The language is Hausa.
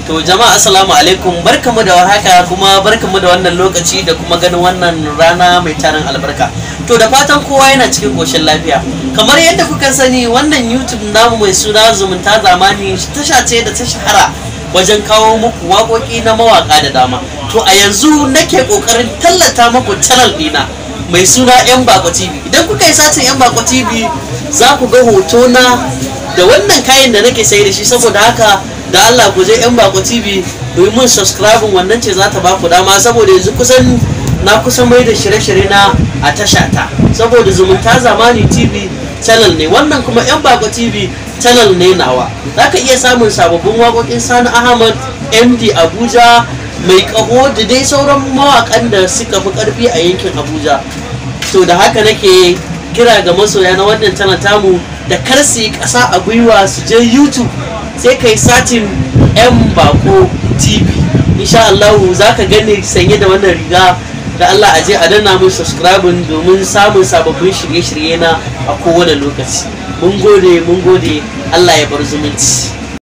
To jama'a assalamu alaikum, barkamu da warhaka kuma barkamu da wannan lokaci da kuma ganin wannan rana mai tarin albarka. To da fatan kowa yana cikin koshin lafiya. Kamar yadda kuka sani, wannan YouTube namu mai suna Zumunta Zamani tasha ce da ta shahara wajen kawo muku waƙoƙi na mawaƙa da dama. To a yanzu nake ƙoƙarin tallata muku channel ɗina mai suna Yan Bako TV. Idan kuka yi satin Yan Bako TV za ku ga hoto na da wannan kayan da nake sayar da shi, saboda haka da Allah ku je Yan Bako TV ku yi mun subscribe, wannan ce za ta ba ku dama, saboda yanzu na kusan mai da shirye-shirye na a tasha ta, saboda Zumunta Zamani TV channel ne, wannan kuma Yan Bako TV channel ne nawa. Za ka iya samun sababbin waƙoƙin Sani Ahmad, MD Abuja, Mai Ƙaho da dai sauran mawaƙan da suka fi ƙarfi a yankin Abuja. To da haka nake kira ga masoya na wannan channel tamu da kar su yi ƙasa a gwiwa su je YouTube sai kai satin Yan Bako TV. Insha Allah za ka gani sanye da wannan riga. Da Allah aje a danna mun subscribe domin samun sababbin shirye-shirye na a kowane lokaci. Mun gode, Allah ya bar zumunci.